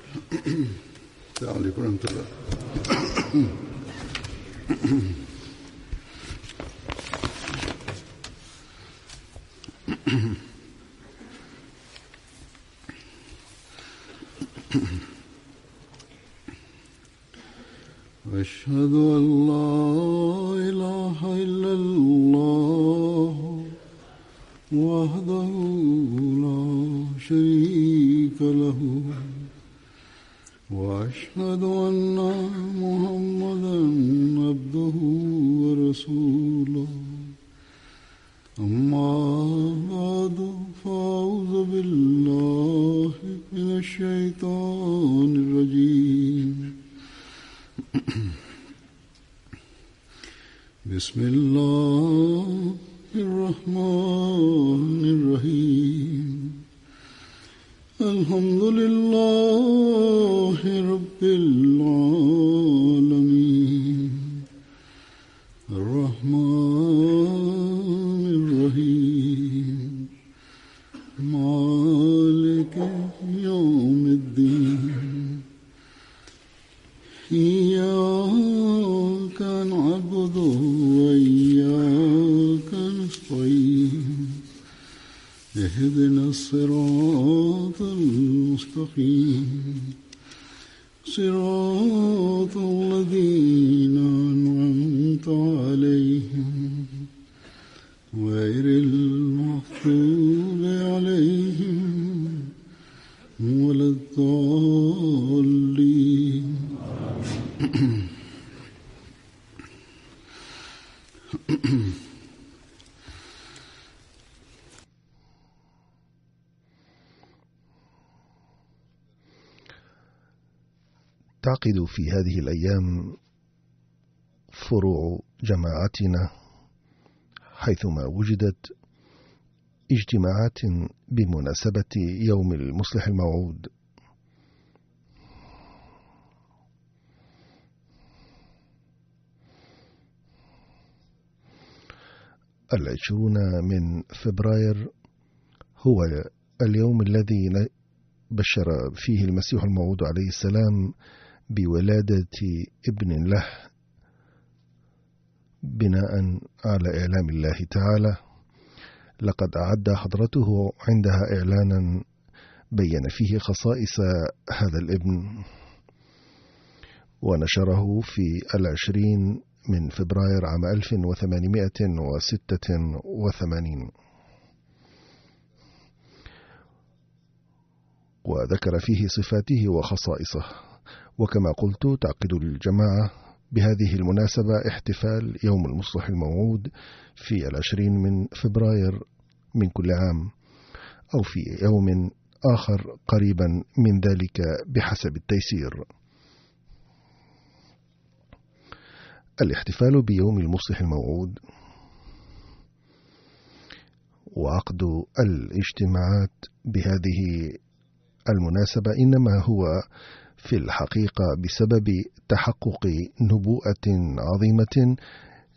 السلام عليكم ورحمة الله. أشهد أن لا إله إلا الله وحده لا شريك له وأشهد أن محمدًا عبده ورسوله أما بعد فأعوذ بالله من الشيطان الرجيم بسم الله الرحمن الرحيم الحمد لله رب العالمين الرحمن الرحيم مالك يوم الدين إياك نعبد وإياك نستعين اهدنا الصراط المستقيم صراط الذين أنعمت عليهم غير المغضوب عليهم ولا الضالين. تعقد في هذه الأيام فروع جماعتنا حيثما وجدت اجتماعات بمناسبة يوم المصلح الموعود. العشرون من فبراير هو اليوم الذي بشر فيه المسيح الموعود عليه السلام بولادة ابن له بناء على إعلام الله تعالى. لقد أعد حضرته عندها إعلانا بين فيه خصائص هذا الابن ونشره في 20 من فبراير عام 1886 وذكر فيه صفاته وخصائصه. وكما قلت تعقد الجماعة بهذه المناسبة احتفال يوم المصلح الموعود في 20 من فبراير من كل عام أو في يوم آخر قريبا من ذلك بحسب التيسير. الاحتفال بيوم المصلح الموعود وعقد الاجتماعات بهذه المناسبة إنما هو في الحقيقة بسبب تحقق نبوءة عظيمة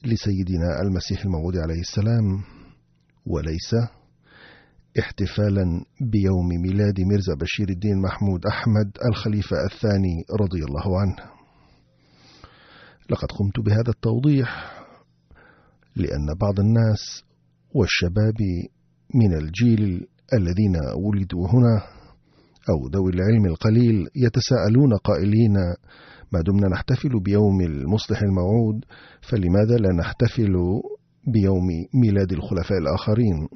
لسيدنا المسيح الموعود عليه السلام، وليس احتفالا بيوم ميلاد ميرزا بشير الدين محمود أحمد الخليفة الثاني رضي الله عنه. لقد قمت بهذا التوضيح لأن بعض الناس والشباب من الجيل الذين ولدوا هنا أو ذوي العلم القليل يتساءلون قائلين: ما دمنا نحتفل بيوم المصلح الموعود فلماذا لا نحتفل بيوم ميلاد الخلفاء الآخرين؟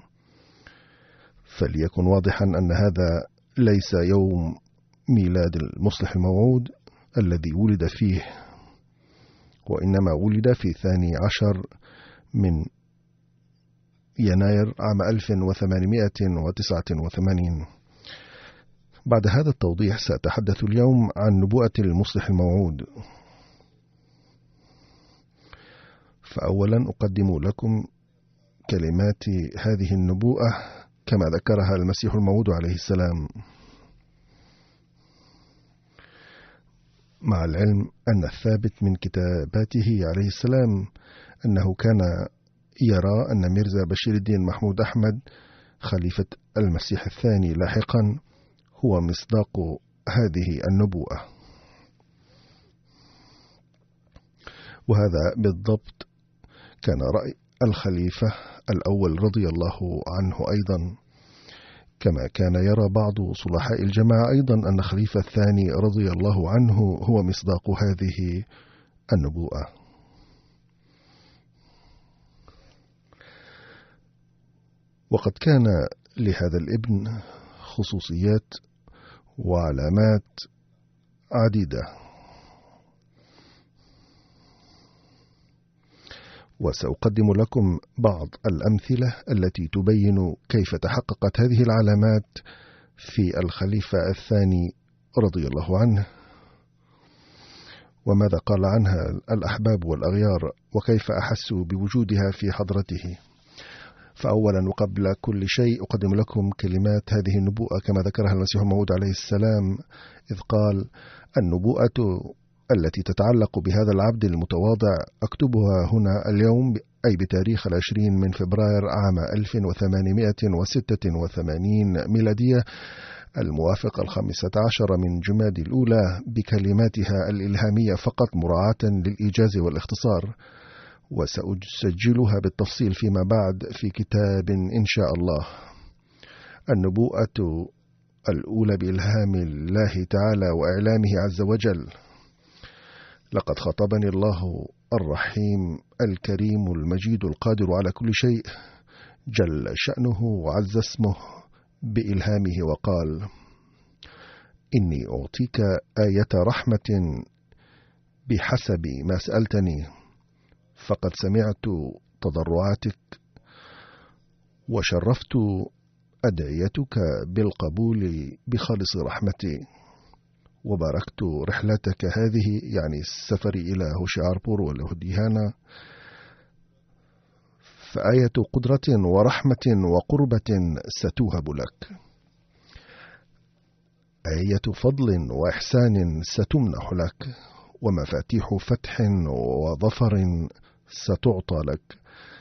فليكن واضحا أن هذا ليس يوم ميلاد المصلح الموعود الذي ولد فيه، وإنما ولد في 12 من يناير عام 1889. بعد هذا التوضيح سأتحدث اليوم عن نبوءة المصلح الموعود. فأولا أقدم لكم كلمات هذه النبوءة كما ذكرها المسيح الموعود عليه السلام، مع العلم أن الثابت من كتاباته عليه السلام أنه كان يرى أن ميرزا بشير الدين محمود أحمد خليفة المسيح الثاني لاحقا هو مصداق هذه النبوءة. وهذا بالضبط كان رأي الخليفة الأول رضي الله عنه أيضا، كما كان يرى بعض صلحاء الجماعة أيضا أن الخليفة الثاني رضي الله عنه هو مصداق هذه النبوءة. وقد كان لهذا الابن خصوصيات وعلامات عديدة، وسأقدم لكم بعض الأمثلة التي تبين كيف تحققت هذه العلامات في الخليفة الثاني رضي الله عنه، وماذا قال عنها الأحباب والأغيار، وكيف أحسوا بوجودها في حضرته. فأولا وقبل كل شيء أقدم لكم كلمات هذه النبوءة كما ذكرها المسيح الموعود عليه السلام، إذ قال: النبوءة التي تتعلق بهذا العبد المتواضع أكتبها هنا اليوم، أي بتاريخ 20 من فبراير عام 1886 ميلادية، الموافق 15 من جمادى الأولى، بكلماتها الإلهامية فقط مراعاة للإيجاز والاختصار، وسأسجلها بالتفصيل فيما بعد في كتاب إن شاء الله. النبوءة الأولى بإلهام الله تعالى وإعلامه عز وجل: لقد خطبني الله الرحيم الكريم المجيد القادر على كل شيء جل شأنه وعز اسمه بإلهامه وقال: إني أعطيك آية رحمة بحسب ما سألتني، فقد سمعت تضرعاتك وشرفت أدعيتك بالقبول بخالص رحمتي، وباركت رحلتك هذه، يعني السفر إلى هوشياربور والهديهانا، فآية قدرة ورحمة وقربة ستوهب لك، آية فضل وإحسان ستمنح لك، ومفاتيح فتح وظفر ستعطى لك.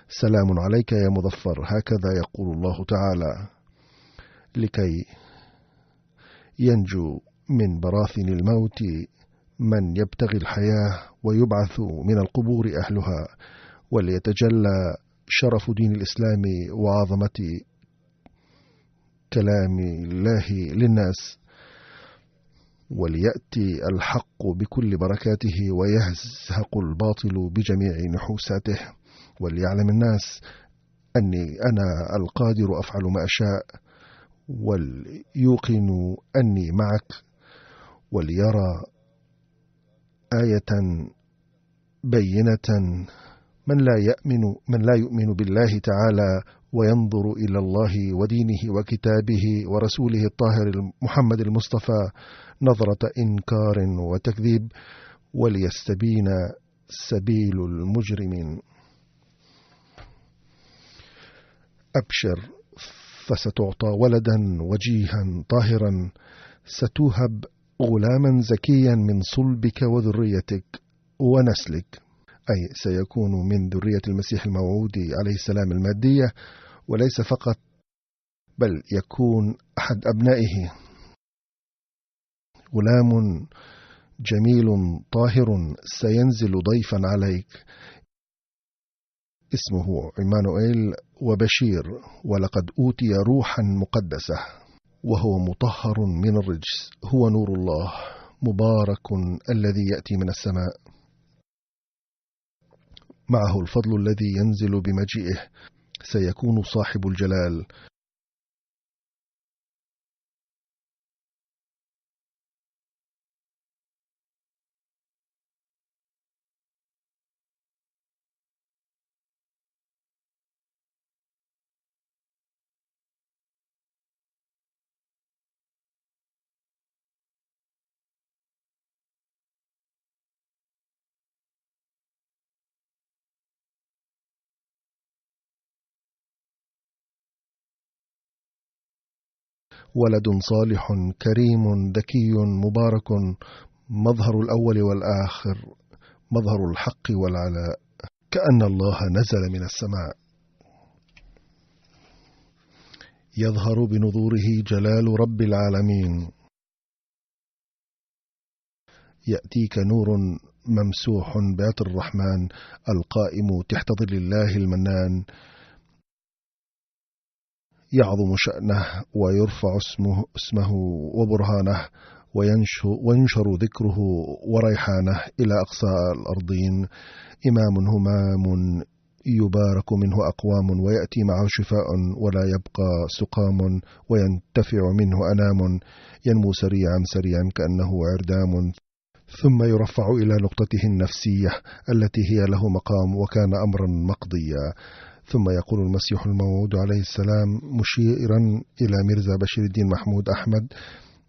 سلام عليك يا مظفر، هكذا يقول الله تعالى، لكي ينجو من براثن الموت من يبتغي الحياة ويبعث من القبور أهلها، وليتجلى شرف دين الإسلام وعظمة كلام الله للناس، وليأتي الحق بكل بركاته ويزهق الباطل بجميع نحوساته، وليعلم الناس أني أنا القادر أفعل ما أشاء، وليوقن أني معك، وليرى آية بينة من لا يؤمن بالله تعالى وينظر إلى الله ودينه وكتابه ورسوله الطاهر محمد المصطفى نظرة إنكار وتكذيب، وليستبين سبيل المجرمين. أبشر، فستعطى ولدا وجيها طاهرا، ستوهب غلاما زكيا من صلبك وذريتك ونسلك، أي سيكون من ذرية المسيح الموعود عليه السلام المادية، وليس فقط بل يكون أحد أبنائه، غلام جميل طاهر سينزل ضيفا عليك، اسمه عمانوئيل وبشير، ولقد أوتي روحا مقدسة، وهو مطهر من الرجس، هو نور الله مبارك الذي يأتي من السماء، معه الفضل الذي ينزل بمجيئه، سيكون صاحب الجلال. ولد صالح كريم ذكي مبارك، مظهر الأول والآخر، مظهر الحق والعلاء، كأن الله نزل من السماء، يظهر بنظوره جلال رب العالمين. يأتيك نور ممسوح بعطر الرحمن القائم تحت ظل الله المنان، يعظم شأنه ويرفع اسمه وبرهانه، وينشر ذكره وريحانه إلى أقصى الأرضين. إمام همام يبارك منه أقوام، ويأتي معه شفاء ولا يبقى سقام، وينتفع منه أنام، ينمو سريعا سريعا كأنه عردام، ثم يرفع إلى نقطته النفسية التي هي له مقام وكان أمرا مقضيا. ثم يقول المسيح الموعود عليه السلام مشيرا إلى ميرزا بشير الدين محمود أحمد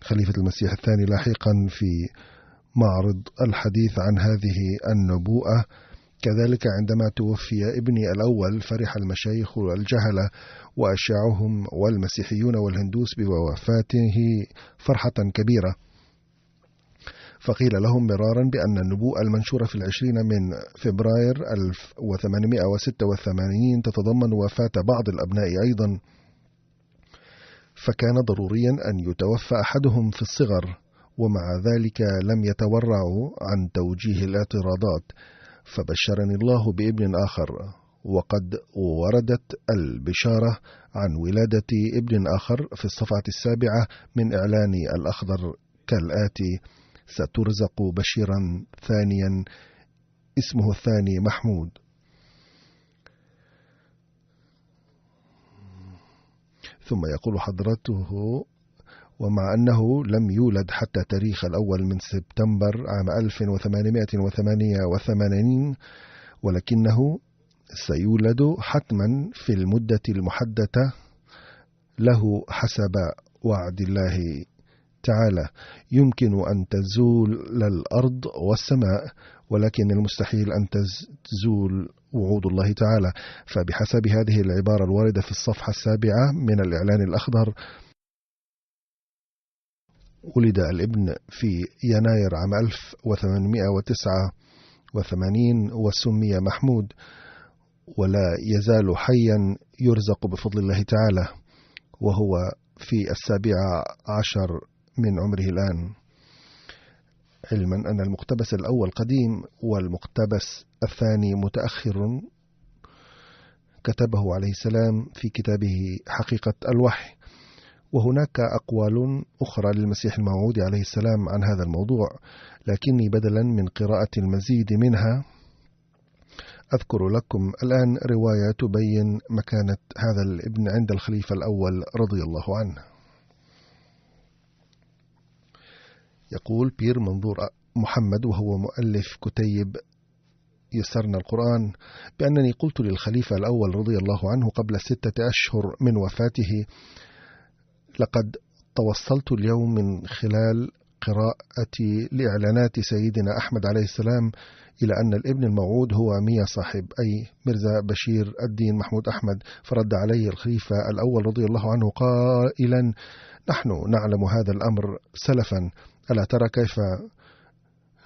خليفة المسيح الثاني لاحقا في معرض الحديث عن هذه النبوءة: كذلك عندما توفي ابني الأول فرح المشايخ والجهلة وأشياعهم والمسيحيون والهندوس بوفاته فرحة كبيرة، فقيل لهم مرارا بأن النبوءة المنشورة في 20 من فبراير 1886 تتضمن وفاة بعض الأبناء أيضا، فكان ضروريا أن يتوفى أحدهم في الصغر، ومع ذلك لم يتورعوا عن توجيه الاعتراضات، فبشرني الله بابن آخر، وقد وردت البشارة عن ولادة ابن آخر في الصفحة 7 من إعلان الأخضر كالآتي: سترزق بشيرا ثانيا اسمه الثاني محمود. ثم يقول حضرته: ومع أنه لم يولد حتى تاريخ الأول من سبتمبر عام 1888، ولكنه سيولد حتما في المدة المحددة له حسب وعد الله تعالى. يمكن أن تزول الأرض والسماء، ولكن المستحيل أن تزول وعود الله تعالى. فبحسب هذه العبارة الواردة في الصفحة 7 من الإعلان الأخضر، ولد الابن في يناير عام 1889 وسمي محمود، ولا يزال حيا يرزق بفضل الله تعالى، وهو في 17 من عمره الآن، علما أن المقتبس الأول قديم والمقتبس الثاني متأخر، كتبه عليه السلام في كتابه حقيقة الوحي. وهناك أقوال أخرى للمسيح الموعود عليه السلام عن هذا الموضوع، لكني بدلا من قراءة المزيد منها أذكر لكم الآن رواية تبين مكانة هذا الابن عند الخليفة الأول رضي الله عنه. يقول بير منظور محمد، وهو مؤلف كتيب يسرنا القرآن، بأنني قلت للخليفة الأول رضي الله عنه قبل 6 أشهر من وفاته: لقد توصلت اليوم من خلال قراءتي لإعلانات سيدنا أحمد عليه السلام إلى أن الابن الموعود هو ميا صاحب، أي ميرزا بشير الدين محمود أحمد. فرد علي الخليفة الأول رضي الله عنه قائلا: نحن نعلم هذا الأمر سلفا، ألا ترى كيف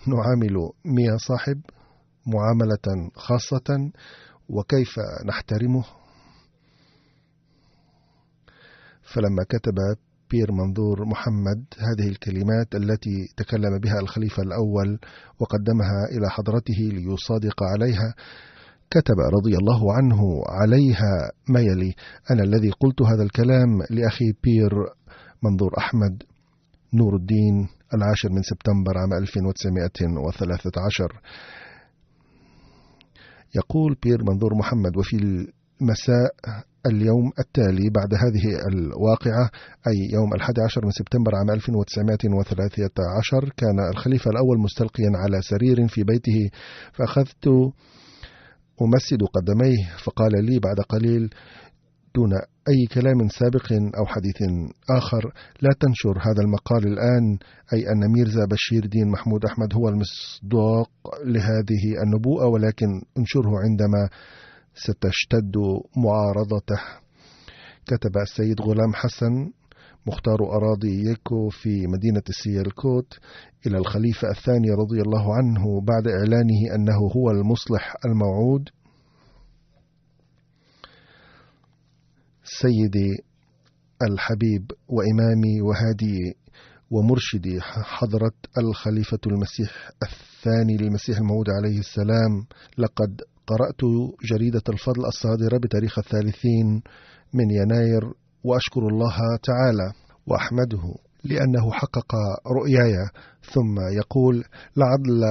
نعامل ميا صاحب معاملة خاصة وكيف نحترمه؟ فلما كتب بير منظور محمد هذه الكلمات التي تكلم بها الخليفة الأول وقدمها إلى حضرته ليصادق عليها، كتب رضي الله عنه عليها ما يلي: أنا الذي قلت هذا الكلام لأخي بير منظور أحمد نور الدين 10 من سبتمبر عام 1913. يقول بير منظور محمد: وفي المساء اليوم التالي بعد هذه الواقعة، أي يوم 11 من سبتمبر عام 1913، كان الخليفة الأول مستلقيا على سرير في بيته، فأخذت أمسد قدميه، فقال لي بعد قليل دون أي كلام سابق أو حديث آخر: لا تنشر هذا المقال الآن، أي أن ميرزا بشير دين محمود أحمد هو المصداق لهذه النبوءة، ولكن انشره عندما ستشتد معارضته. كتب السيد غلام حسن مختار أراضي ييكو في مدينة السيالكوت إلى الخليفة الثاني رضي الله عنه بعد إعلانه أنه هو المصلح الموعود: سيدي الحبيب وإمامي وهادي ومرشدي حضرة الخليفة المسيح الثاني للمسيح الموعود عليه السلام، لقد قرأت جريدة الفضل الصادرة بتاريخ 30 من يناير، وأشكر الله تعالى وأحمده لأنه حقق رؤياي. ثم يقول: لعل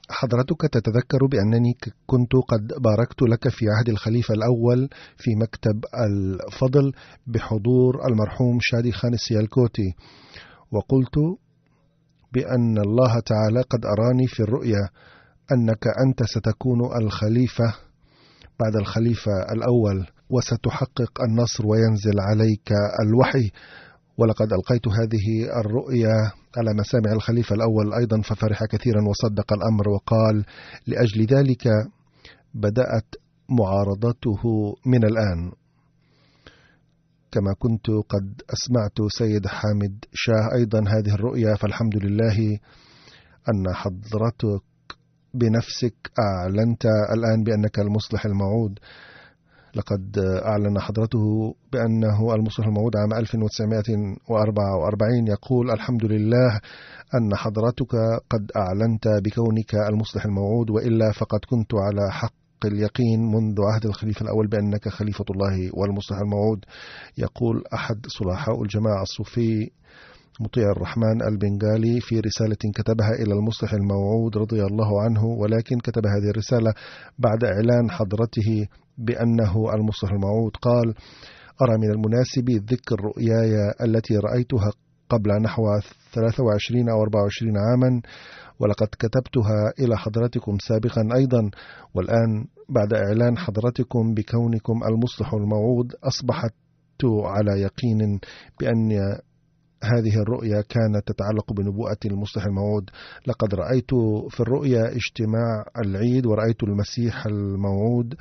حضرتك تتذكر بأنني كنت قد باركت لك في عهد الخليفة الأول في مكتب الفضل بحضور المرحوم شادي خان السيالكوتي، وقلت بأن الله تعالى قد أراني في الرؤيا أنك أنت ستكون الخليفة بعد الخليفة الأول، وستحقق النصر وينزل عليك الوحي. ولقد ألقيت هذه الرؤيا على مسامع الخليفة الأول أيضا، ففرح كثيرا وصدق الأمر، وقال: لأجل ذلك بدأت معارضته من الآن. كما كنت قد أسمعت سيد حامد شاه أيضا هذه الرؤيا، فالحمد لله أن حضرتك بنفسك أعلنت الآن بأنك المصلح الموعود. لقد أعلن حضرته بأنه المصلح الموعود عام 1944. يقول: الحمد لله أن حضرتك قد أعلنت بكونك المصلح الموعود، وإلا فقد كنت على حق اليقين منذ عهد الخليفة الأول بأنك خليفة الله والمصلح الموعود. يقول أحد صلحاء الجماعة الصوفي مطيع الرحمن البنغالي في رسالة كتبها إلى المصلح الموعود رضي الله عنه، ولكن كتب هذه الرسالة بعد إعلان حضرته بأنه المصلح الموعود، قال: أرى من المناسب ذكر رؤياي التي رأيتها قبل نحو 23 أو 24 عاما، ولقد كتبتها إلى حضرتكم سابقا أيضا، والآن بعد إعلان حضرتكم بكونكم المصلح الموعود أصبحت على يقين بأن هذه الرؤيا كانت تتعلق بنبوءة المصلح الموعود. لقد رأيت في الرؤيا اجتماع العيد، ورأيت المسيح الموعود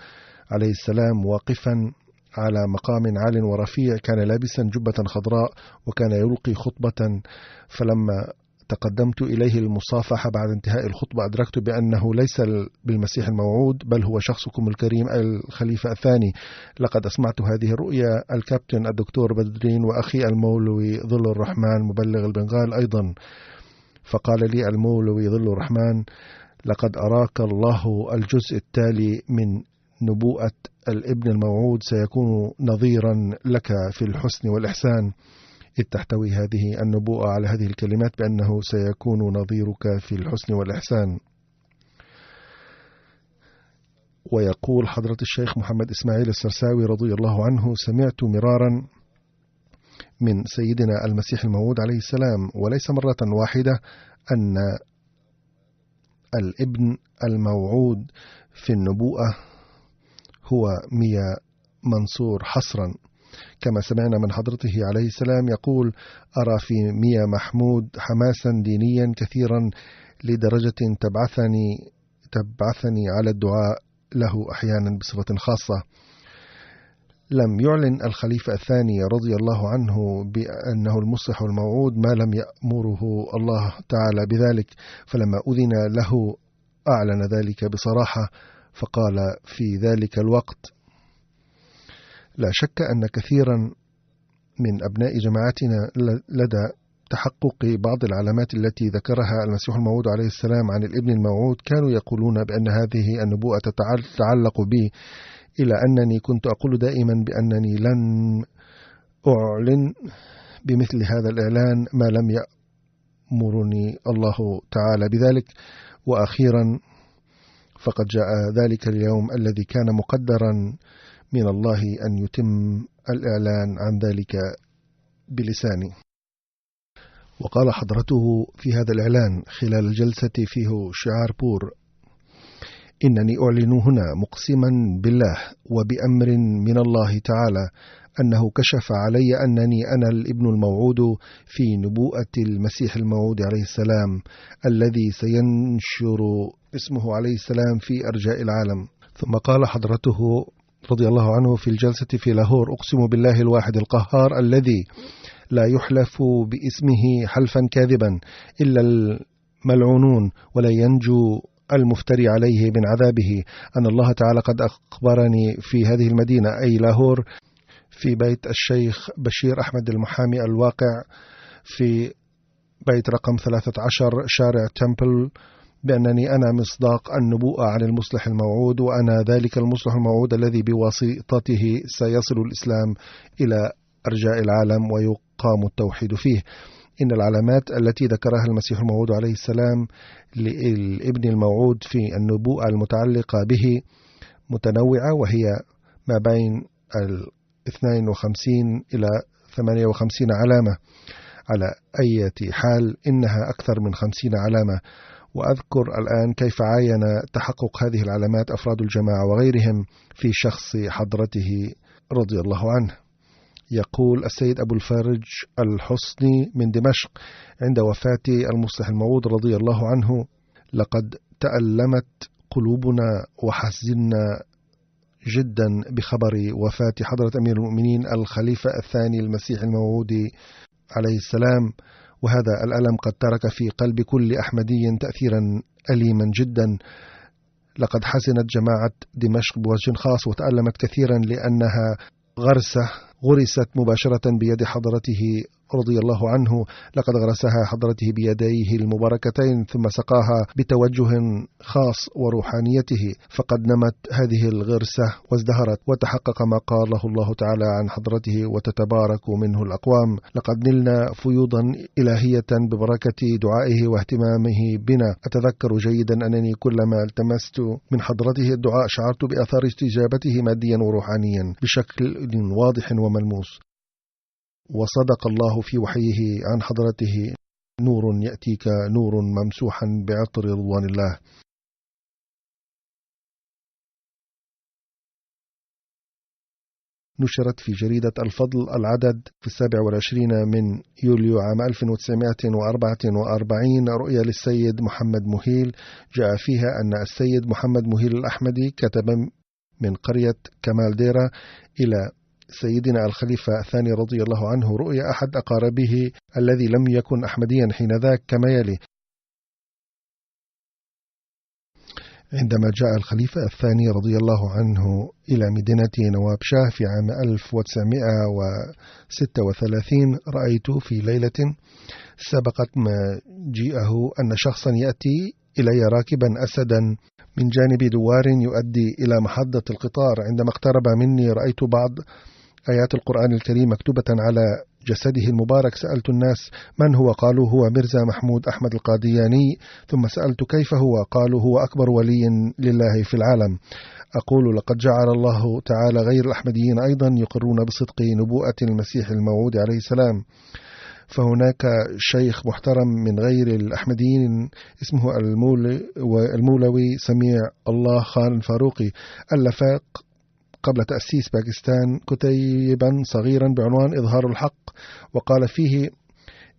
عليه السلام واقفا على مقام عال ورفيع، كان لابسا جبة خضراء وكان يلقي خطبة، فلما تقدمت إليه المصافحة بعد انتهاء الخطبة أدركت بأنه ليس بالمسيح الموعود، بل هو شخصكم الكريم الخليفة الثاني. لقد أسمعت هذه الرؤيا الكابتن الدكتور بدرين وأخي المولوي ظل الرحمن مبلغ البنغال أيضا، فقال لي المولوي ظل الرحمن: لقد أراك الله الجزء التالي من نبوءة الابن الموعود سيكون نظيرا لك في الحسن والإحسان، إذ تحتوي هذه النبوءة على هذه الكلمات بأنه سيكون نظيرك في الحسن والإحسان. ويقول حضرة الشيخ محمد إسماعيل السرساوي رضي الله عنه: سمعت مرارا من سيدنا المسيح الموعود عليه السلام وليس مرة واحدة أن الابن الموعود في النبوءة هو ميا منصور حصرا، كما سمعنا من حضرته عليه السلام يقول: أرى في ميا محمود حماسا دينيا كثيرا لدرجة تبعثني على الدعاء له أحيانا بصفة خاصة. لم يعلن الخليفة الثاني رضي الله عنه بأنه المصلح الموعود ما لم يأمره الله تعالى بذلك، فلما أذن له أعلن ذلك بصراحة، فقال في ذلك الوقت: لا شك أن كثيرا من أبناء جماعتنا لدى تحقق بعض العلامات التي ذكرها المسيح الموعود عليه السلام عن الابن الموعود كانوا يقولون بأن هذه النبوءة تتعلق بي، إلى أنني كنت أقول دائما بأنني لن أعلن بمثل هذا الإعلان ما لم يأمرني الله تعالى بذلك. وأخيرا فقد جاء ذلك اليوم الذي كان مقدرا من الله أن يتم الإعلان عن ذلك بلساني. وقال حضرته في هذا الإعلان خلال الجلسة فيه شعار بور: إنني أعلن هنا مقسما بالله وبأمر من الله تعالى أنه كشف علي أنني أنا الابن الموعود في نبوءة المسيح الموعود عليه السلام الذي سينشر اسمه عليه السلام في أرجاء العالم. ثم قال حضرته رضي الله عنه في الجلسة في لاهور: أقسم بالله الواحد القهار الذي لا يحلف باسمه حلفا كاذبا إلا الملعونون ولا ينجو المفتري عليه من عذابه، أن الله تعالى قد أخبرني في هذه المدينة أي لاهور في بيت الشيخ بشير أحمد المحامي الواقع في بيت رقم 13 شارع تمبل بأنني أنا مصداق النبوءة عن المصلح الموعود، وأنا ذلك المصلح الموعود الذي بواسطته سيصل الإسلام إلى أرجاء العالم ويقام التوحيد فيه. إن العلامات التي ذكرها المسيح الموعود عليه السلام للابن الموعود في النبوءة المتعلقة به متنوعة، وهي ما بين 52 إلى 58 علامة. على أي حال إنها أكثر من 50 علامة. وأذكر الآن كيف عاين تحقق هذه العلامات أفراد الجماعة وغيرهم في شخص حضرته رضي الله عنه. يقول السيد أبو الفارج الحصني من دمشق عند وفاة المصلح الموعود رضي الله عنه: لقد تألمت قلوبنا وحزنا جدا بخبر وفاة حضرة أمير المؤمنين الخليفة الثاني المسيح الموعود عليه السلام، وهذا الألم قد ترك في قلب كل أحمدي تأثيرا أليما جدا. لقد حزنت جماعة دمشق بوجه خاص وتألمت كثيرا لأنها غرست مباشرة بيد حضرته رضي الله عنه. لقد غرسها حضرته بيديه المباركتين ثم سقاها بتوجه خاص وروحانيته، فقد نمت هذه الغرسة وازدهرت وتحقق ما قاله الله تعالى عن حضرته: وتتبارك منه الأقوام. لقد نلنا فيوضا إلهية ببركة دعائه واهتمامه بنا. أتذكر جيدا أنني كلما التمست من حضرته الدعاء شعرت بأثار استجابته ماديا وروحانيا بشكل واضح وملموس. وصدق الله في وحيه عن حضرته: نور يأتيك نور ممسوحا بعطر رضوان الله. نشرت في جريدة الفضل العدد في 27 من يوليو عام 1944 رؤية للسيد محمد مهيل، جاء فيها أن السيد محمد مهيل الأحمدي كتب من قرية كمال ديرة إلى سيدنا الخليفة الثاني رضي الله عنه رؤيا أحد أقاربه الذي لم يكن أحمديا حينذاك كما يلي: عندما جاء الخليفة الثاني رضي الله عنه إلى مدينة نواب شاه في عام 1936 رأيت في ليلة سبقت مجيئه أن شخصا يأتي إلي راكبا أسدا من جانب دوار يؤدي إلى محطة القطار. عندما اقترب مني رأيت بعض آيات القرآن الكريم مكتوبة على جسده المبارك. سألت الناس: من هو؟ قالوا: هو ميرزا محمود أحمد القادياني. ثم سألت: كيف هو؟ قالوا: هو أكبر ولي لله في العالم. أقول: لقد جعل الله تعالى غير الأحمديين أيضا يقرون بصدق نبوءة المسيح الموعود عليه السلام. فهناك شيخ محترم من غير الأحمديين اسمه المولوي سميع الله خان الفاروقي، ألف قبل تأسيس باكستان كتيبا صغيرا بعنوان إظهار الحق، وقال فيه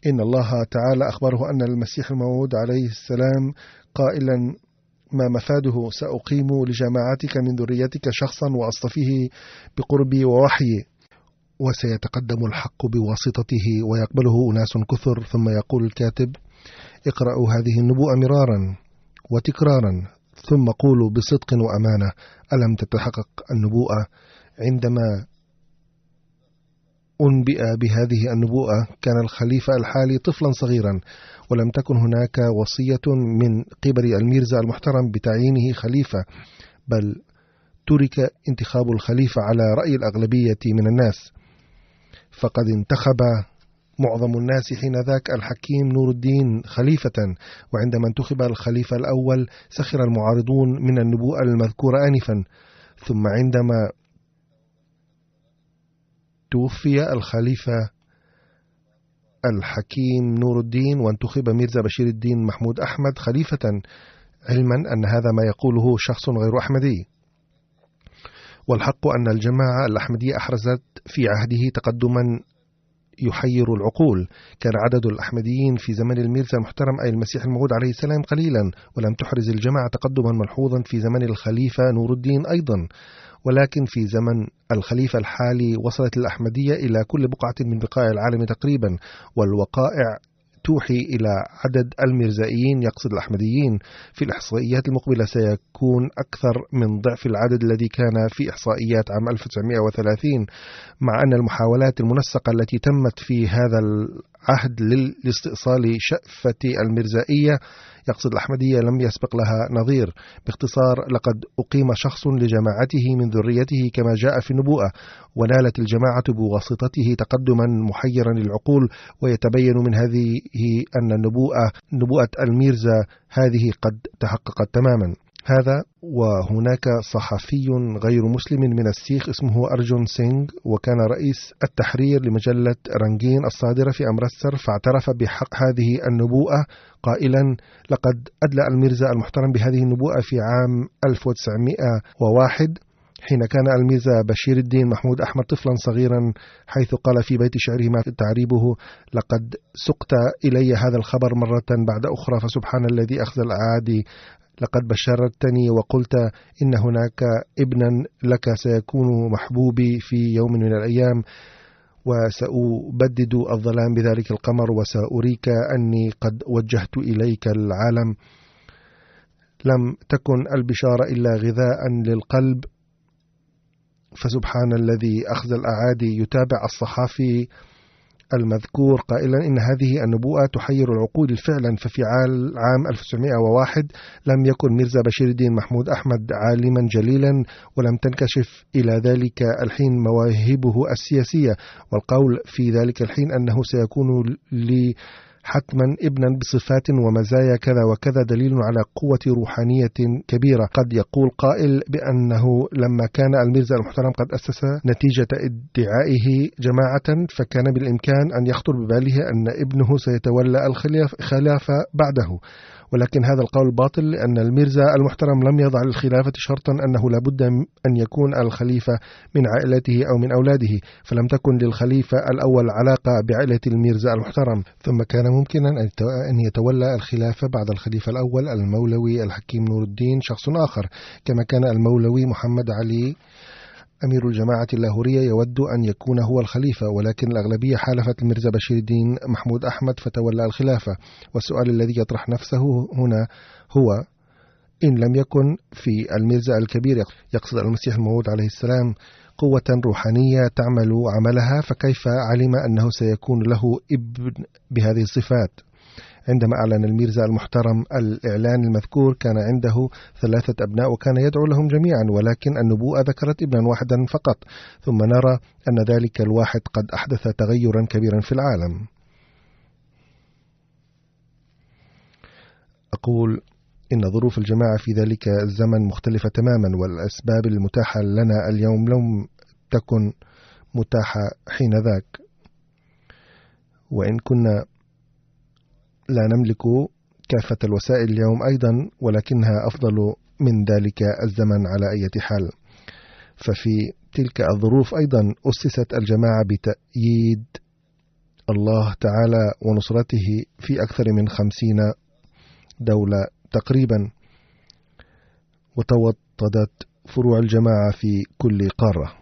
إن الله تعالى أخبره أن المسيح الموعود عليه السلام قائلا: ما مفاده؟ سأقيم لجماعتك من ذريتك شخصا وأصطفيه بقربي ووحيي، وسيتقدم الحق بواسطته ويقبله أناس كثر. ثم يقول الكاتب: اقرأوا هذه النبوءة مرارا وتكرارا ثم قولوا بصدق وأمانة: ألم تتحقق النبوءة؟ عندما أنبئ بهذه النبوءة كان الخليفة الحالي طفلا صغيرا، ولم تكن هناك وصية من قبل الميرزا المحترم بتعيينه خليفة، بل ترك انتخاب الخليفة على رأي الأغلبية من الناس. فقد انتخب معظم الناس حينذاك الحكيم نور الدين خليفة، وعندما انتخب الخليفة الأول سخر المعارضون من النبوءة المذكورة آنفا. ثم عندما توفي الخليفة الحكيم نور الدين وانتخب ميرزا بشير الدين محمود أحمد خليفة، علما أن هذا ما يقوله شخص غير أحمدي. والحق أن الجماعة الأحمدية أحرزت في عهده تقدما يحير العقول. كان عدد الأحمديين في زمن الميرزا المحترم أي المسيح الموعود عليه السلام قليلا، ولم تحرز الجماعة تقدما ملحوظا في زمن الخليفة نور الدين أيضا. ولكن في زمن الخليفة الحالي وصلت الأحمدية إلى كل بقعة من بقاع العالم تقريبا، والوقائع توحي إلى عدد الميرزائيين يقصد الأحمديين. في الإحصائيات المقبلة سيكون أكثر من ضعف العدد الذي كان في إحصائيات عام 1930، مع أن المحاولات المنسقة التي تمت في هذا عهد للاستئصال شأفة المرزائية يقصد الأحمدية لم يسبق لها نظير. باختصار، لقد أقيم شخص لجماعته من ذريته كما جاء في النبوءة، ونالت الجماعة بواسطته تقدما محيرا للعقول، ويتبين من هذه أن نبوءة الميرزا هذه قد تحققت تماما. هذا وهناك صحفي غير مسلم من السيخ اسمه أرجون سينغ، وكان رئيس التحرير لمجلة رنجين الصادرة في أمرتسر، فاعترف بحق هذه النبوءة قائلا: لقد أدلى الميرزا المحترم بهذه النبوءة في عام 1901 حين كان الميرزا بشير الدين محمود أحمد طفلا صغيرا، حيث قال في بيت شعره ما تعريبه: لقد سقت إلي هذا الخبر مرة بعد أخرى، فسبحان الذي أخزى الأعادي. لقد بشرتني وقلت إن هناك ابنا لك سيكون محبوبي في يوم من الأيام، وسأبدد الظلام بذلك القمر، وسأريك أني قد وجهت إليك العالم. لم تكن البشارة إلا غذاء للقلب، فسبحان الذي أخزى الأعادي. يتابع الصحافي المذكور قائلا إن هذه النبوءة تحير العقول فعلا، ففي عام 1901 لم يكن ميرزا بشير الدين محمود أحمد عالما جليلا، ولم تنكشف إلى ذلك الحين مواهبه السياسية، والقول في ذلك الحين أنه سيكون حتما ابنا بصفات ومزايا كذا وكذا دليل على قوة روحانية كبيرة. قد يقول قائل بأنه لما كان الميرزا المحترم قد أسس نتيجة ادعائه جماعة، فكان بالإمكان أن يخطر بباله أن ابنه سيتولى الخلافة بعده، ولكن هذا القول باطل، لأن الميرزا المحترم لم يضع للخلافة شرطا أنه لابد أن يكون الخليفة من عائلته أو من أولاده، فلم تكن للخليفة الأول علاقة بعائلة الميرزا المحترم، ثم كان ممكنا أن يتولى الخلافة بعد الخليفة الأول المولوي الحكيم نور الدين شخص آخر، كما كان المولوي محمد علي أمير الجماعة اللاهورية يود أن يكون هو الخليفة، ولكن الأغلبية حالفت الميرزا بشير الدين محمود أحمد فتولى الخلافة. والسؤال الذي يطرح نفسه هنا هو: إن لم يكن في الميرزا الكبير يقصد المسيح الموعود عليه السلام قوة روحانية تعمل عملها، فكيف علم أنه سيكون له ابن بهذه الصفات؟ عندما أعلن الميرزا المحترم الإعلان المذكور كان عنده 3 أبناء وكان يدعو لهم جميعا، ولكن النبوءة ذكرت ابنا واحدا فقط، ثم نرى أن ذلك الواحد قد أحدث تغيرا كبيرا في العالم. أقول إن ظروف الجماعة في ذلك الزمن مختلفة تماما، والأسباب المتاحة لنا اليوم لم تكن متاحة حين ذاك، وإن كنا لا نملك كافة الوسائل اليوم أيضا، ولكنها أفضل من ذلك الزمن على أي حال. ففي تلك الظروف أيضا أسست الجماعة بتأييد الله تعالى ونصرته في أكثر من 50 دولة تقريبا، وتوطدت فروع الجماعة في كل قارة.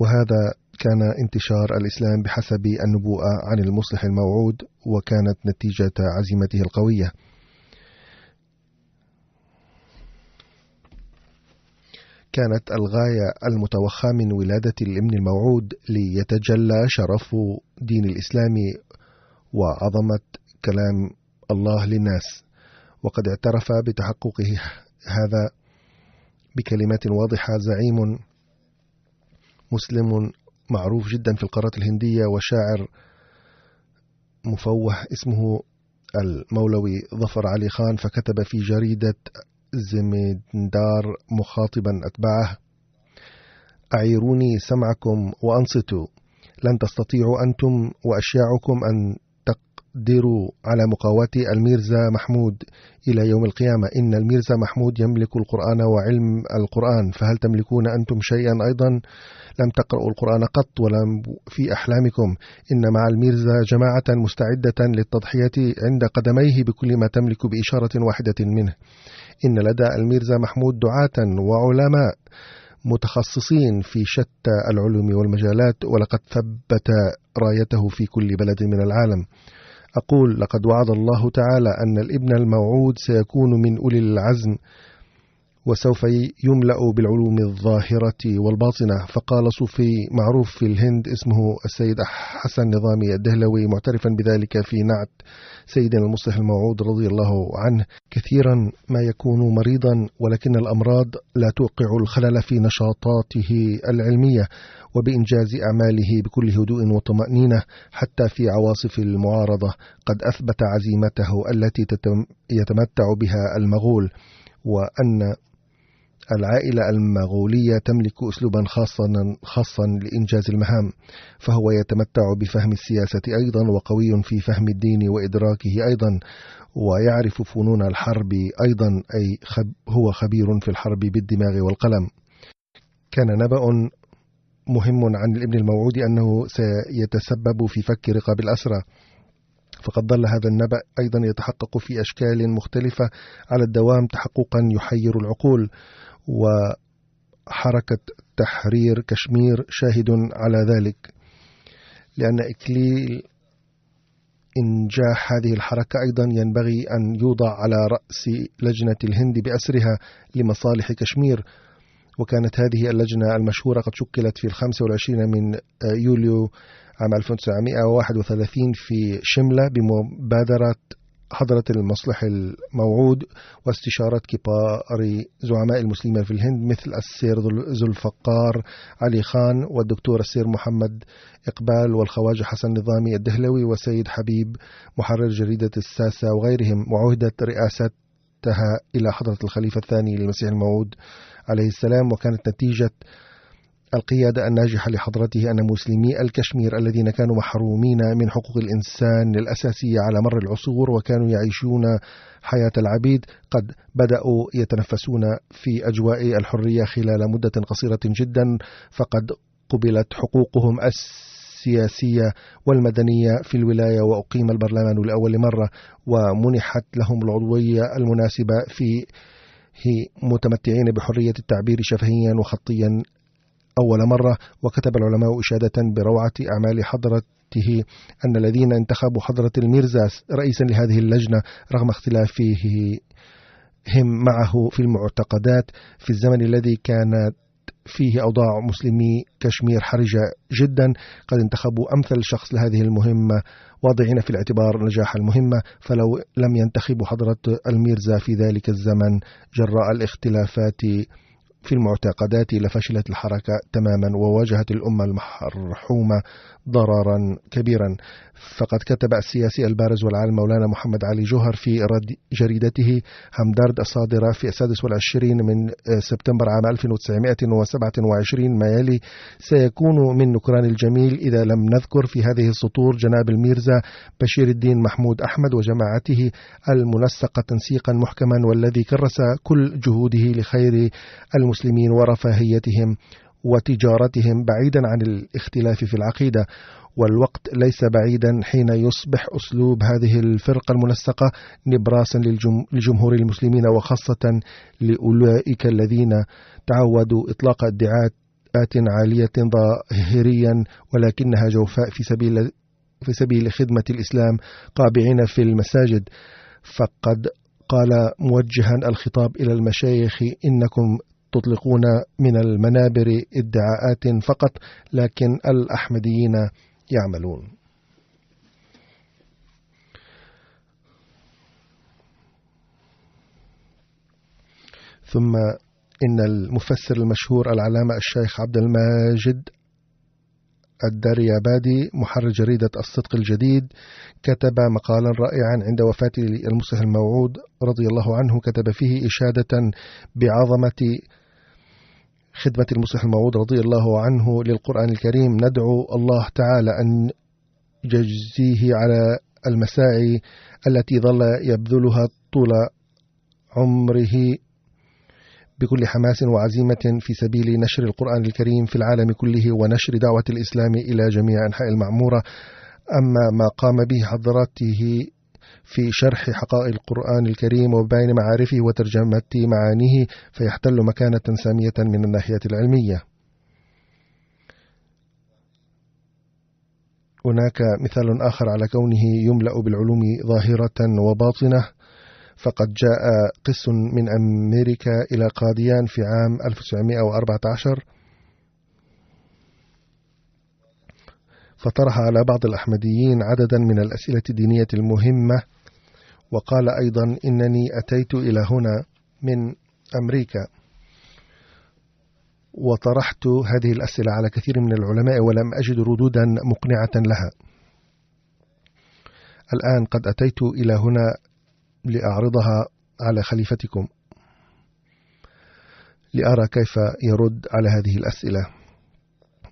وهذا كان انتشار الإسلام بحسب النبوءة عن المصلح الموعود، وكانت نتيجة عزيمته القوية. كانت الغاية المتوخى من ولادة الابن الموعود ليتجلى شرف دين الإسلام وعظمة كلام الله للناس، وقد اعترف بتحققه هذا بكلمات واضحة زعيم مسلم معروف جدا في القارة الهندية وشاعر مفوه اسمه المولوي ظفر علي خان، فكتب في جريدة زميندار مخاطبا أتباعه: أعيروني سمعكم وأنصتوا، لن تستطيعوا أنتم وأشياعكم أن تقدروا على مقاومة الميرزا محمود إلى يوم القيامة. إن الميرزا محمود يملك القرآن وعلم القرآن، فهل تملكون أنتم شيئا أيضا؟ لم تقرأوا القرآن قط ولم في أحلامكم. إن مع الميرزا جماعة مستعدة للتضحية عند قدميه بكل ما تملك بإشارة واحدة منه. إن لدى الميرزا محمود دعاة وعلماء متخصصين في شتى العلوم والمجالات، ولقد ثبت رايته في كل بلد من العالم. أقول: لقد وعد الله تعالى أن الابن الموعود سيكون من أولي العزم، وسوف يملأ بالعلوم الظاهرة والباطنة. فقال صوفي معروف في الهند اسمه السيد حسن نظامي الدهلوي معترفا بذلك في نعت سيدنا المصلح الموعود رضي الله عنه: كثيرا ما يكون مريضا ولكن الأمراض لا توقع الخلل في نشاطاته العلمية وبإنجاز أعماله بكل هدوء وطمأنينة حتى في عواصف المعارضة. قد أثبت عزيمته التي يتمتع بها المغول، وأن العائلة المغولية تملك أسلوبا خاصا لإنجاز المهام، فهو يتمتع بفهم السياسة أيضا وقوي في فهم الدين وإدراكه أيضا، ويعرف فنون الحرب أيضا، أي هو خبير في الحرب بالدماغ والقلم. كان نبأ مهم عن الابن الموعود أنه سيتسبب في فك رقاب الأسرى، فقد ظل هذا النبأ أيضا يتحقق في أشكال مختلفة على الدوام تحققا يحير العقول. وحركة تحرير كشمير شاهد على ذلك، لأن إكليل إنجاح هذه الحركة أيضا ينبغي أن يوضع على رأس لجنة الهند بأسرها لمصالح كشمير. وكانت هذه اللجنة المشهورة قد شكلت في 25 من يوليو عام 1931 في شملة بمبادرة حضرة المصلح الموعود واستشارة كبار زعماء المسلمين في الهند مثل السير ذو الفقار علي خان والدكتور السير محمد إقبال والخواجة حسن نظامي الدهلوي وسيد حبيب محرر جريدة الساسة وغيرهم. وعهدت رئاستها إلى حضرة الخليفة الثاني للمسيح الموعود عليه السلام. وكانت نتيجة القيادة الناجحة لحضرته أن مسلمي الكشمير الذين كانوا محرومين من حقوق الإنسان الأساسية على مر العصور وكانوا يعيشون حياة العبيد قد بدأوا يتنفسون في أجواء الحرية خلال مدة قصيرة جدا، فقد قبلت حقوقهم السياسية والمدنية في الولاية، وأقيم البرلمان لأول مرة، ومنحت لهم العضوية المناسبة فيه، متمتعين بحرية التعبير شفهيا وخطيا أول مرة. وكتب العلماء إشادة بروعة أعمال حضرته أن الذين انتخبوا حضرة الميرزا رئيسا لهذه اللجنة رغم اختلافهم معه في المعتقدات في الزمن الذي كانت فيه أوضاع مسلمي كشمير حرجة جدا، قد انتخبوا أمثل شخص لهذه المهمة واضعين في الاعتبار نجاح المهمة. فلو لم ينتخبوا حضرة الميرزا في ذلك الزمن جراء الاختلافات في المعتقدات لفشلت الحركة تماما وواجهت الأمة المرحومة ضررا كبيرا. فقد كتب السياسي البارز والعالم مولانا محمد علي جوهر في جريدته همدرد الصادرة في 26 من سبتمبر عام 1927 ما يلي: سيكون من نكران الجميل إذا لم نذكر في هذه السطور جناب الميرزا بشير الدين محمود أحمد وجماعته المنسقة تنسيقا محكما، والذي كرس كل جهوده لخير المسلمين ورفاهيتهم وتجارتهم بعيدا عن الاختلاف في العقيدة. والوقت ليس بعيدا حين يصبح أسلوب هذه الفرقة المنسقة نبراسا لجمهور المسلمين، وخاصة لأولئك الذين تعودوا إطلاق ادعاءات عالية ظاهريا ولكنها جوفاء في سبيل خدمة الإسلام قابعين في المساجد. فقد قال موجها الخطاب إلى المشايخ: إنكم تطلقون من المنابر ادعاءات فقط، لكن الأحمديين يعملون. ثم إن المفسر المشهور العلامة الشيخ عبد الماجد الدريابادي محرر جريدة الصدق الجديد كتب مقالا رائعا عند وفاة المصلح الموعود رضي الله عنه، كتب فيه إشادة بعظمة خدمة المصلح الموعود رضي الله عنه للقرآن الكريم. ندعو الله تعالى أن يجزيه على المساعي التي ظل يبذلها طول عمره بكل حماس وعزيمة في سبيل نشر القرآن الكريم في العالم كله ونشر دعوة الإسلام إلى جميع أنحاء المعمورة. أما ما قام به حضرته في شرح حقائق القرآن الكريم وبيان معارفه وترجمة معانيه فيحتل مكانة سامية من الناحية العلمية. هناك مثال آخر على كونه يملأ بالعلوم ظاهرة وباطنة، فقد جاء قس من أمريكا إلى قاديان في عام 1914 فطرح على بعض الأحمديين عددا من الأسئلة الدينية المهمة، وقال أيضا إنني أتيت إلى هنا من أمريكا وطرحت هذه الأسئلة على كثير من العلماء ولم أجد ردودا مقنعة لها. الآن قد أتيت إلى هنا لأعرضها على خليفتكم لأرى كيف يرد على هذه الأسئلة.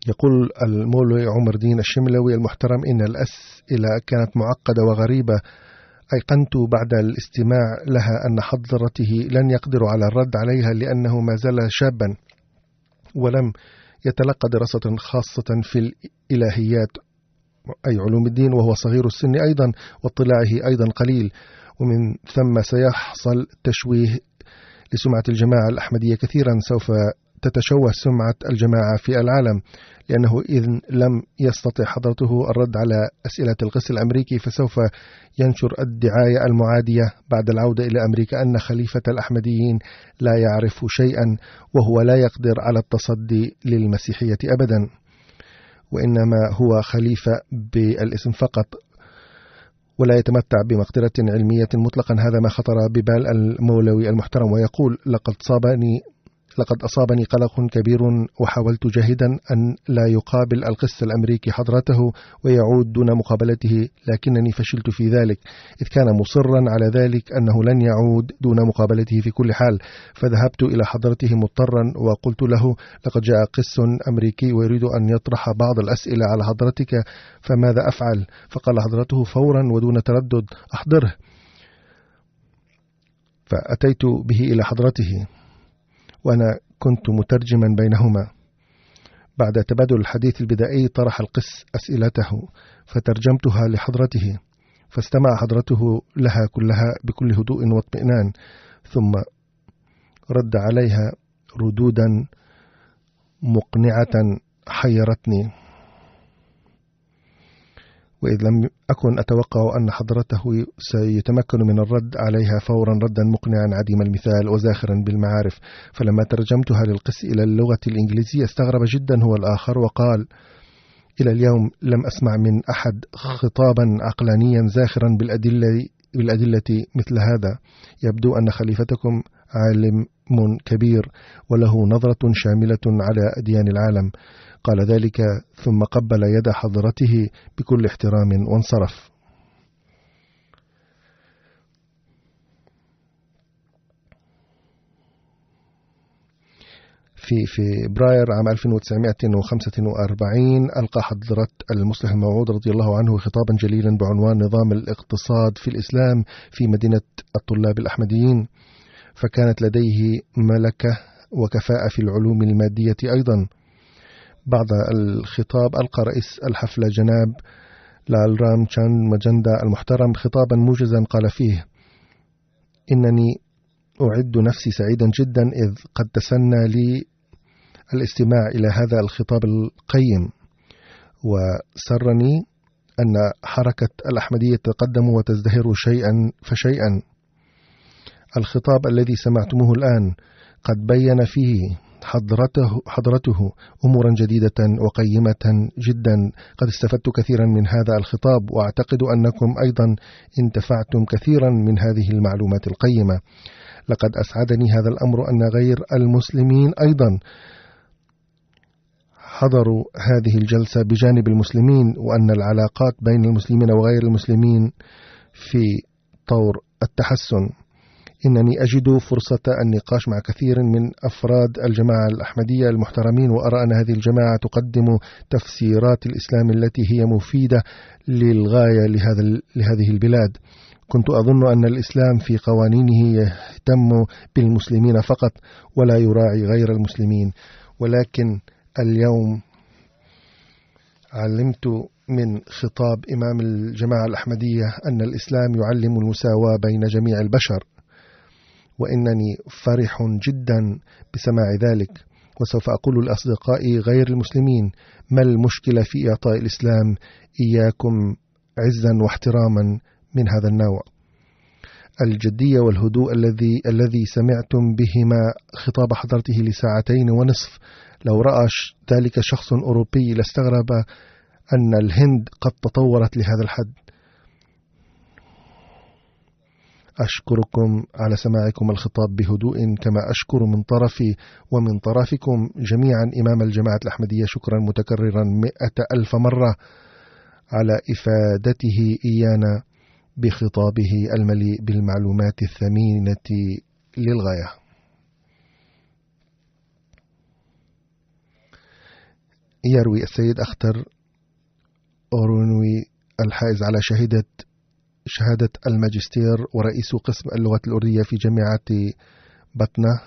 يقول المولوي عمر الدين الشملوي المحترم إن الأسئلة كانت معقدة وغريبة. أيقنت بعد الاستماع لها أن حضرته لن يقدر على الرد عليها لأنه ما زال شابا ولم يتلقى دراسة خاصة في الإلهيات أي علوم الدين، وهو صغير السن أيضا واطلاعه أيضا قليل، ومن ثم سيحصل تشويه لسمعة الجماعة الأحمدية كثيرا. سوف تتشوه سمعة الجماعة في العالم، لأنه إذن لم يستطع حضرته الرد على أسئلة القس الأمريكي فسوف ينشر الدعاية المعادية بعد العودة إلى أمريكا أن خليفة الأحمديين لا يعرف شيئا وهو لا يقدر على التصدي للمسيحية أبدا، وإنما هو خليفة بالاسم فقط ولا يتمتع بمقدرة علمية مطلقا. هذا ما خطر ببال المولوي المحترم، ويقول لقد أصابني قلق كبير وحاولت جاهدا أن لا يقابل القس الأمريكي حضرته ويعود دون مقابلته، لكنني فشلت في ذلك إذ كان مصرا على ذلك أنه لن يعود دون مقابلته في كل حال. فذهبت إلى حضرته مضطرا وقلت له لقد جاء قس أمريكي ويريد أن يطرح بعض الأسئلة على حضرتك فماذا أفعل؟ فقال حضرته فورا ودون تردد أحضره. فأتيت به إلى حضرته وأنا كنت مترجما بينهما. بعد تبادل الحديث البدائي طرح القس أسئلته فترجمتها لحضرته، فاستمع حضرته لها كلها بكل هدوء واطمئنان، ثم رد عليها ردودا مقنعة حيرتني، وإذ لم أكن أتوقع أن حضرته سيتمكن من الرد عليها فورا ردا مقنعا عديم المثال وزاخرا بالمعارف. فلما ترجمتها للقس إلى اللغة الإنجليزية استغرب جدا هو الآخر وقال إلى اليوم لم أسمع من أحد خطابا عقلانيا زاخرا بالأدلة مثل هذا. يبدو أن خليفتكم عالم كبير وله نظرة شاملة على أديان العالم. قال ذلك ثم قبل يد حضرته بكل احترام وانصرف. في فبراير عام 1945 ألقى حضرة المصلح الموعود رضي الله عنه خطابا جليلا بعنوان نظام الاقتصاد في الإسلام في مدينة الطلاب الأحمديين، فكانت لديه ملكة وكفاءة في العلوم المادية أيضا. بعد الخطاب ألقى رئيس الحفلة جناب لالرام تشاند مجندا المحترم خطابا موجزا قال فيه إنني أعد نفسي سعيدا جدا إذ قد تسنى لي الاستماع إلى هذا الخطاب القيم، وسرني أن حركة الأحمدية تتقدم وتزدهر شيئا فشيئا. الخطاب الذي سمعتموه الآن قد بين فيه حضرته أمورا جديدة وقيمة جدا. قد استفدت كثيرا من هذا الخطاب وأعتقد أنكم أيضا انتفعتم كثيرا من هذه المعلومات القيمة. لقد أسعدني هذا الأمر أن غير المسلمين أيضا حضروا هذه الجلسة بجانب المسلمين، وأن العلاقات بين المسلمين وغير المسلمين في طور التحسن. إنني أجد فرصة النقاش مع كثير من أفراد الجماعة الأحمدية المحترمين، وأرى أن هذه الجماعة تقدم تفسيرات الإسلام التي هي مفيدة للغاية لهذه البلاد. كنت أظن أن الإسلام في قوانينه يهتم بالمسلمين فقط ولا يراعي غير المسلمين، ولكن اليوم علمت من خطاب إمام الجماعة الأحمدية أن الإسلام يعلم المساواة بين جميع البشر، وإنني فرح جدا بسماع ذلك. وسوف أقول لأصدقائي غير المسلمين ما المشكلة في إعطاء الإسلام إياكم عزا واحتراما من هذا النوع. الجدية والهدوء الذي سمعتم بهما خطاب حضرته ل2.5 ساعة، لو رأى ذلك شخص أوروبي لاستغرب أن الهند قد تطورت لهذا الحد. أشكركم على سماعكم الخطاب بهدوء، كما أشكر من طرفي ومن طرفكم جميعا إمام الجماعة الأحمدية شكرا متكررا 100,000 مرة على إفادته إيانا بخطابه المليء بالمعلومات الثمينة للغاية. يروي السيد أختر أورونوي الحائز على شهادة الماجستير ورئيس قسم اللغة الأردية في جامعة بطنة،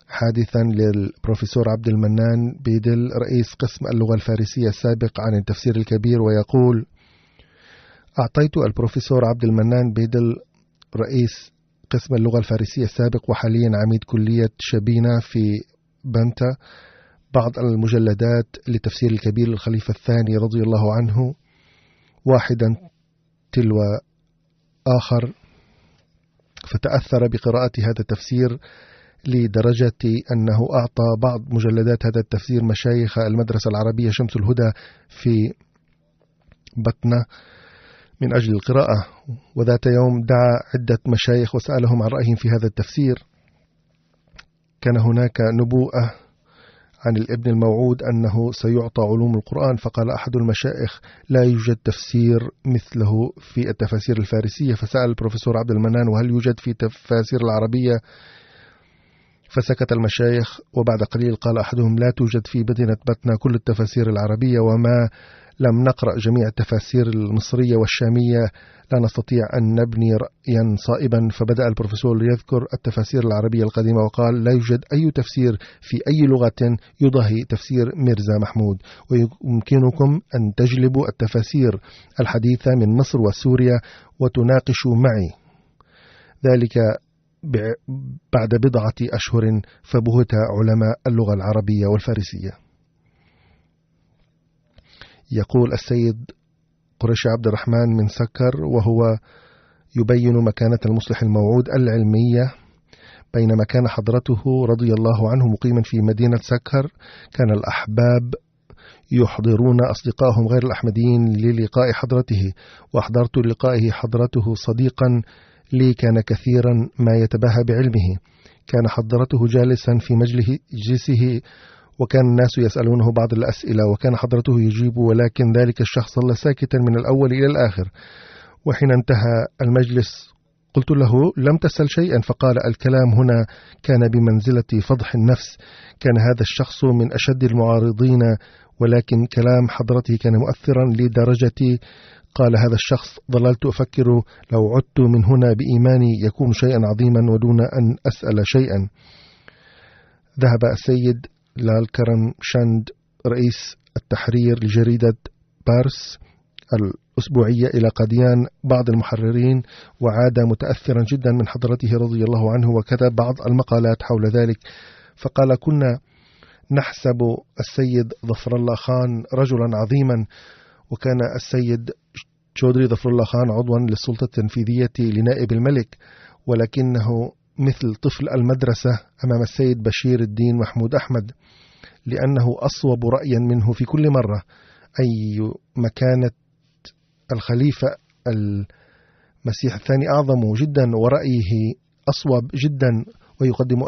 حادثا للبروفيسور عبد المنان بيدل رئيس قسم اللغة الفارسية السابق عن التفسير الكبير، ويقول: أعطيت البروفيسور عبد المنان بيدل رئيس قسم اللغة الفارسية السابق وحاليا عميد كلية شبينة في بنتا بعض المجلدات لتفسير الكبير للخليفة الثاني رضي الله عنه، واحدا تلو آخر، فتأثر بقراءة هذا التفسير لدرجة أنه أعطى بعض مجلدات هذا التفسير مشايخ المدرسة العربية شمس الهدى في بطنة من أجل القراءة. وذات يوم دعا عدة مشايخ وسألهم عن رأيهم في هذا التفسير. كان هناك نبوءة عن الابن الموعود أنه سيعطى علوم القرآن، فقال أحد المشايخ: لا يوجد تفسير مثله في التفاسير الفارسية. فسأل البروفيسور عبد المنان: وهل يوجد في التفاسير العربية؟ فسكت المشايخ، وبعد قليل قال أحدهم: لا توجد في مدينة بطنة كل التفاسير العربية، وما لم نقرأ جميع التفاسير المصرية والشامية لا نستطيع أن نبني رأيا صائبا. فبدأ البروفيسور يذكر التفاسير العربية القديمة وقال: لا يوجد أي تفسير في أي لغة يضاهي تفسير ميرزا محمود، ويمكنكم أن تجلبوا التفاسير الحديثة من مصر وسوريا وتناقشوا معي ذلك بعد بضعة أشهر. فبهت علماء اللغة العربية والفارسية. يقول السيد قريشي عبد الرحمن من سكر وهو يبين مكانة المصلح الموعود العلمية: بينما كان حضرته رضي الله عنه مقيما في مدينة سكر، كان الأحباب يحضرون أصدقائهم غير الأحمديين للقاء حضرته، وأحضرت لقائه حضرته صديقا لي كان كثيرا ما يتباهى بعلمه. كان حضرته جالسا في مجلسه وكان الناس يسألونه بعض الأسئلة، وكان حضرته يجيب، ولكن ذلك الشخص ظل ساكتا من الأول إلى الآخر. وحين انتهى المجلس قلت له: لم تسأل شيئا؟ فقال: الكلام هنا كان بمنزلة فضح النفس. كان هذا الشخص من أشد المعارضين، ولكن كلام حضرته كان مؤثرا لدرجة قال هذا الشخص: ظللت أفكر لو عدت من هنا بإيماني يكون شيئا عظيما ودون أن أسأل شيئا. ذهب السيد لالكرم شند رئيس التحرير لجريدة بارس الأسبوعية إلى قديان بعض المحررين، وعاد متأثرا جدا من حضرته رضي الله عنه، وكتب بعض المقالات حول ذلك. فقال: كنا نحسب السيد ظفر الله خان رجلا عظيما، وكان السيد شودري ظفر الله خان عضوا للسلطة التنفيذية لنائب الملك، ولكنه مثل طفل المدرسة أمام السيد بشير الدين محمود أحمد، لأنه أصوب رأيا منه في كل مرة. أي مكانة الخليفة المسيح الثاني أعظم جدا، ورأيه أصوب جدا ويقدم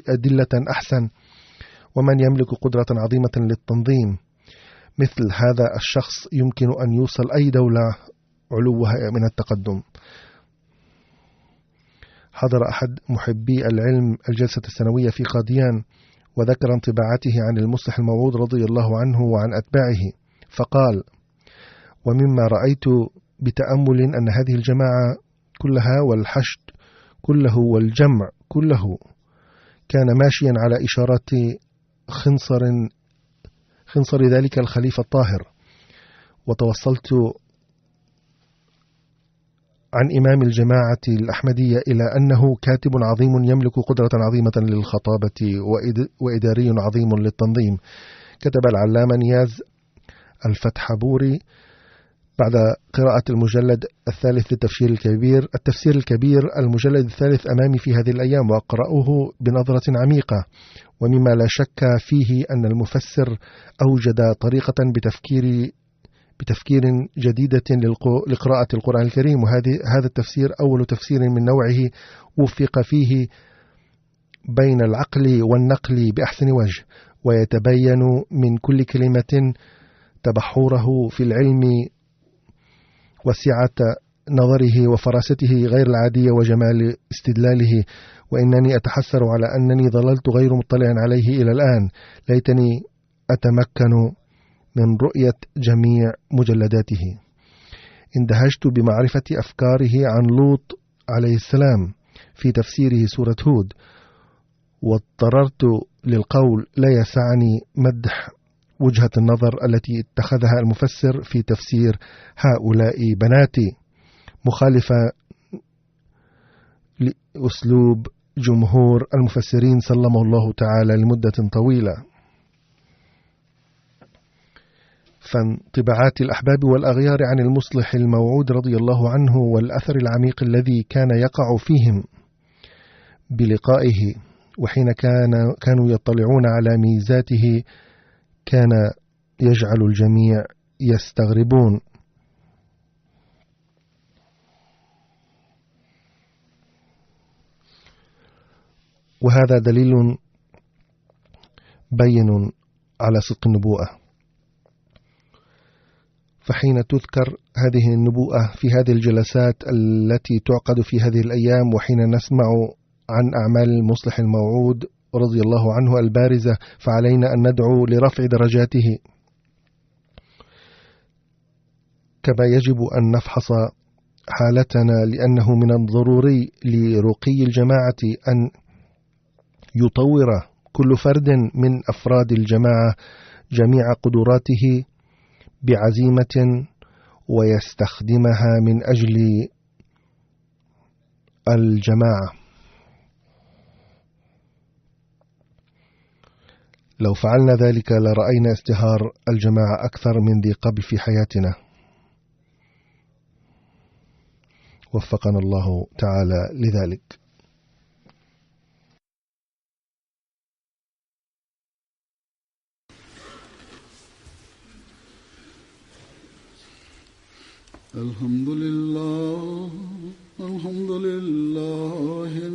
أدلة أحسن، ومن يملك قدرة عظيمة للتنظيم مثل هذا الشخص يمكن أن يوصل أي دولة علوها من التقدم. حضر أحد محبي العلم الجلسة السنوية في قاديان، وذكر انطباعاته عن المصلح الموعود رضي الله عنه وعن أتباعه، فقال: ومما رأيت بتأمل أن هذه الجماعة كلها والحشد كله والجمع كله كان ماشيا على إشارات خنصر ذلك الخليفة الطاهر. وتوصلت عن إمام الجماعة الأحمدية إلى أنه كاتب عظيم يملك قدرة عظيمة للخطابة وإداري عظيم للتنظيم. كتب العلامة نياز الفتحبوري بعد قراءة المجلد الثالث للتفسير الكبير. التفسير الكبير المجلد الثالث أمامي في هذه الأيام، وأقرأه بنظرة عميقة، ومما لا شك فيه أن المفسر أوجد طريقة بتفكير جديدة لقراءة القرآن الكريم. وهذا التفسير أول تفسير من نوعه وفق فيه بين العقل والنقل بأحسن وجه، ويتبين من كل كلمة تبحره في العلم وسعة نظره وفراسته غير العادية وجمال استدلاله. وإنني أتحسر على أنني ظللت غير مطلع عليه إلى الآن، ليتني أتمكن من رؤية جميع مجلداته. اندهشت بمعرفة أفكاره عن لوط عليه السلام في تفسيره سورة هود، واضطررت للقول لا يسعني مدح وجهة النظر التي اتخذها المفسر في تفسير هؤلاء بناتي، مخالفة لأسلوب جمهور المفسرين سلمه الله تعالى لمدة طويلة. فانطباعات الأحباب والأغيار عن المصلح الموعود رضي الله عنه والأثر العميق الذي كان يقع فيهم بلقائه، وحين كانوا يطلعون على ميزاته كان يجعل الجميع يستغربون. وهذا دليل بين على صدق النبوءة. فحين تذكر هذه النبوءة في هذه الجلسات التي تعقد في هذه الأيام، وحين نسمع عن أعمال المصلح الموعود رضي الله عنه البارزة، فعلينا أن ندعو لرفع درجاته، كما يجب أن نفحص حالتنا، لأنه من الضروري لرقي الجماعة أن يطور كل فرد من أفراد الجماعة جميع قدراته بعزيمة ويستخدمها من أجل الجماعة. لو فعلنا ذلك لرأينا ازدهار الجماعة أكثر من ذي قبل في حياتنا. وفقنا الله تعالى لذلك. الحمد لله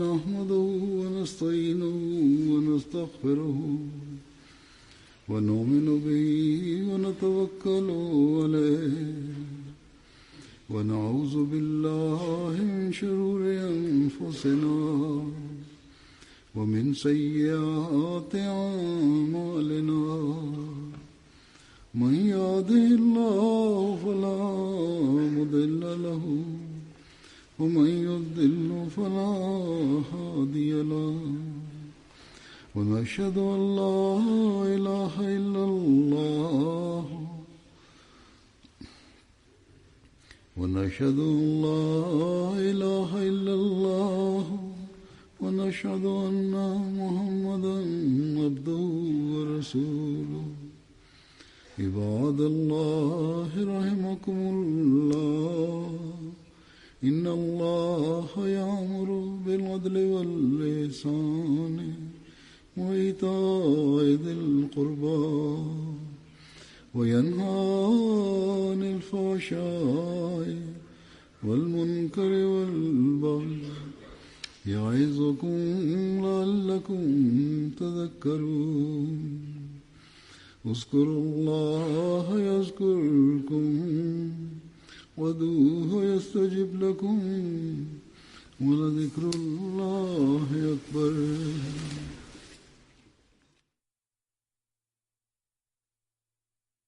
نحمده ونستعينه ونستغفره ونؤمن به ونتوكل عليه ونعوذ بالله من شرور أنفسنا ومن سيئات أعمالنا. من يهده الله فلا مضل له ومن يضلل فلا هادي له. ونشهد أن لا إله إلا الله ونشهد أن محمدا عبده ورسوله. عباد الله رحمكم الله، إن الله يأمر بالعدل والإحسان وإيتاء ذي القربى وينهى عن الفحشاء والمنكر والبغي يعظكم لعلكم تذكرون. اذكروا الله يذكركم وادعوه يستجب لكم ولذكر الله